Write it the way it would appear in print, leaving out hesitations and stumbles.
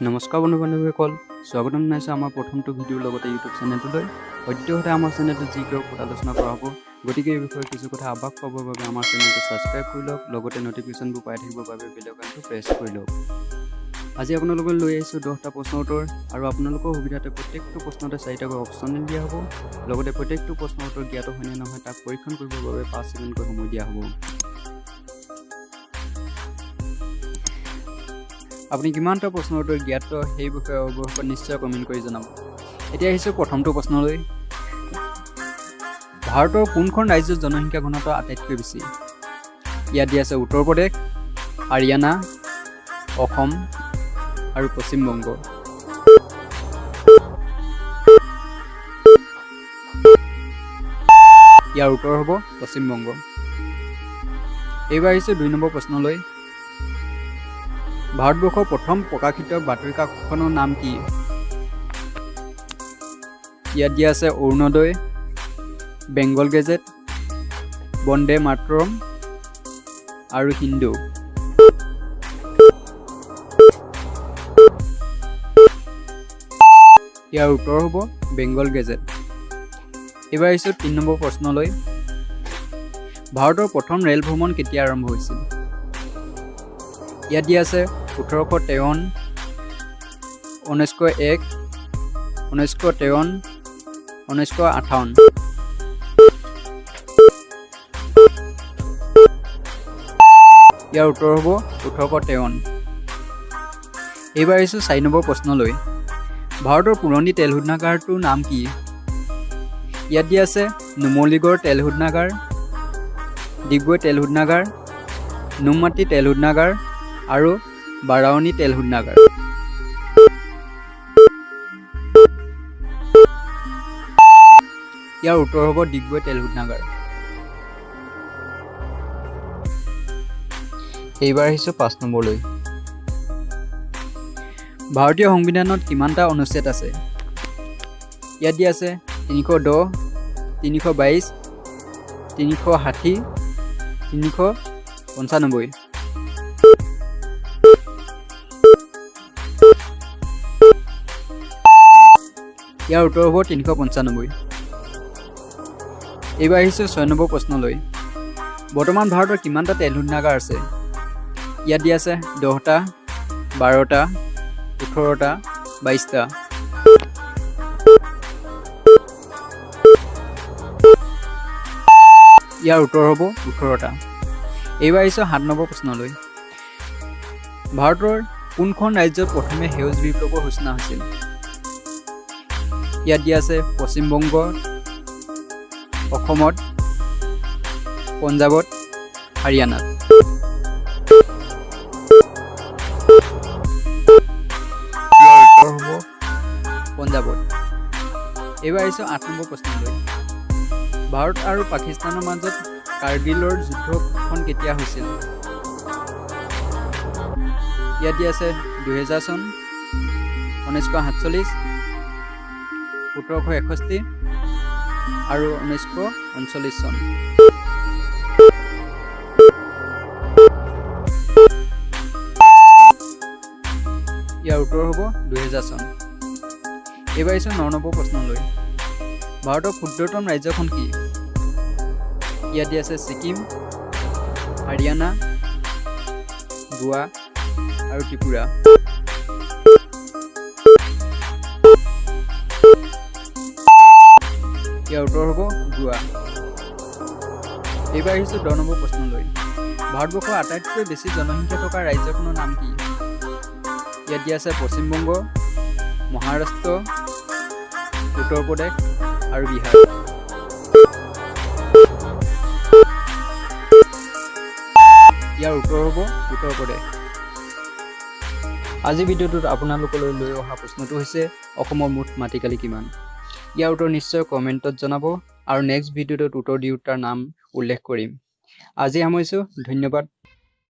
নমস্কাৰ বন্ধু বান্ধৱীসকল, স্বাগতম জনাইছোঁ আমাৰ প্ৰথমটো ভিডিঅ'ৰ লগতে ইউটিউব চেনেলটোলৈ। সদ্যহতে আমাৰ চেনেলটোত যি ওপৰত আলোচনা কৰা হ'ব, গতিকে এই বিষয়ে কিছু কথা আভাস পাবৰ বাবে আমাৰ চেনেলটো ছাবস্ক্ৰাইব কৰি লওক, লগতে নটিফিকেশ্যনবোৰ পাই থাকিবৰ বাবে বেল আইকনটো প্ৰেছ কৰি লওক। আজি আপোনালোকক লৈ আহিছোঁ 10টা প্ৰশ্নৰ উত্তৰ, আৰু আপোনালোকৰ সুবিধাতে প্ৰত্যেকটো প্ৰশ্নতে 4টাকৈ অপশ্যন দিয়া হ'ব। লগতে প্ৰত্যেকটো প্ৰশ্নৰ উত্তৰ জ্ঞাত হয়নে নহয় তাক পৰীক্ষণ কৰিবৰ বাবে 5 ছেকেণ্ডকৈ সময় দিয়া হ'ব। আপুনি কিমানটা প্ৰশ্নৰ উত্তৰ জ্ঞাত সেই বিষয়ে অৱগত নিশ্চয় কমেণ্ট কৰি জনাব। এতিয়া আহিছোঁ প্ৰথমটো প্ৰশ্নলৈ। ভাৰতৰ কোনখন ৰাজ্যৰ জনসংখ্যা ঘনত্ব আটাইতকৈ বেছি? ইয়াত দিয়া আছে উত্তৰ প্ৰদেশ, হাৰিয়ানা, অসম আৰু পশ্চিম বংগ। ইয়াৰ উত্তৰ হ'ব পশ্চিম বংগ। এইবাৰ আহিছোঁ 2 নম্বৰ প্ৰশ্নলৈ। ভাৰতবৰ্ষৰ প্ৰথম প্ৰকাশিত বাতৰি কাকতখনৰ নাম কি? ইয়াত দিয়া আছে অৰুণোদয়, বেংগল গেজেট, বন্দে মাতৰম আৰু হিন্দু। ইয়াৰ উত্তৰ হ'ব বেংগল গেজেট। এইবাৰ আহিছোঁ 3 নম্বৰ প্ৰশ্নলৈ। ভাৰতৰ প্ৰথম ৰেল ভ্ৰমণ কেতিয়া আৰম্ভ হৈছিল? ইয়াত দিয়া আছে 1853, 1901, 1953, 1958। ইয়াৰ উত্তৰ হ'ব 1853। এইবাৰ আহিছোঁ 4 নম্বৰ প্ৰশ্নলৈ। ভাৰতৰ পুৰণি তেল শোধনাগাৰটোৰ নাম কি? ইয়াত দিয়া আছে নুমলীগড় তেল শোধনাগাৰ, ডিগবৈ তেল শোধনাগাৰ, নুনমাটি তেল শোধনাগাৰ আৰু বাৰাউনী তেল শোধনাগাৰ। ইয়াৰ উত্তৰ হ'ব ডিগবৈ তেল শোধনাগাৰ। এইবাৰ আহিছোঁ 5 নম্বৰলৈ। ভাৰতীয় সংবিধানত কিমানটা অনুচ্ছেদ আছে? ইয়াত দিয়া আছে 310, 322, 360, 395। ইয়াৰ উত্তৰ হ'ব 395। এইবাৰ আহিছোঁ 6 নম্বৰ প্ৰশ্নলৈ। বৰ্তমান ভাৰতৰ কিমানটা তেল শোধনাগাৰ আছে? ইয়াত দিয়া আছে 10টা, 12টা, 18টা, 22টা। ইয়াৰ উত্তৰ হ'ব 18টা। এইবাৰ আহিছোঁ 7 নম্বৰ প্ৰশ্নলৈ। ভাৰতৰ কোনখন ৰাজ্যত প্ৰথমে সেউজ বিপ্লৱৰ সূচনা হৈছিল? ইয়াত দিয়া আছে পশ্চিম বংগ, অসমত, পঞ্জাৱত, হাৰিয়ানাত। ইয়াৰ উত্তৰ হ'ব পঞ্জাৱত। এইবাৰ আহিছোঁ 8 নম্বৰ প্ৰশ্নলৈ। ভাৰত আৰু পাকিস্তানৰ মাজত কাৰ্গিলৰ যুদ্ধখন কেতিয়া হৈছিল? ইয়াত দিয়া আছে 2000 চন, 1947, 1761 আৰু 1939 চন। ইয়াৰ উত্তৰ হ'ব 2000 চন। এইবাৰ আহিছোঁ 9 নম্বৰ প্ৰশ্নলৈ। ভাৰতৰ ক্ষুদ্ৰতম ৰাজ্যখন কি? ইয়াত দিয়া আছে ছিকিম, হাৰিয়ানা, গোৱা আৰু ত্ৰিপুৰা। ইয়াৰ উত্তৰ হ'ব গোৱা। এইবাৰ আহিছোঁ 10 নম্বৰ প্ৰশ্নলৈ। ভাৰতবৰ্ষৰ আটাইতকৈ বেছি জনসংখ্যা থকা ৰাজ্যখনৰ নাম কি? ইয়াত দিয়া আছে পশ্চিমবংগ, মহাৰাষ্ট্ৰ, উত্তৰ প্ৰদেশ আৰু বিহাৰ। ইয়াৰ উত্তৰ হ'ব উত্তৰ প্ৰদেশ। আজিৰ ভিডিঅ'টোত আপোনালোকলৈ লৈ অহা প্ৰশ্নটো হৈছে অসমৰ মুঠ মাটিকালি কিমান? ইয়াৰ উত্তৰ নিশ্চয় কমেণ্টত জনাব, আৰু নেক্সট ভিডিঅ'টোত উত্তৰ দিওঁ তাৰ নাম উল্লেখ কৰিম। আজি সামৰিছোঁ। ধন্যবাদ।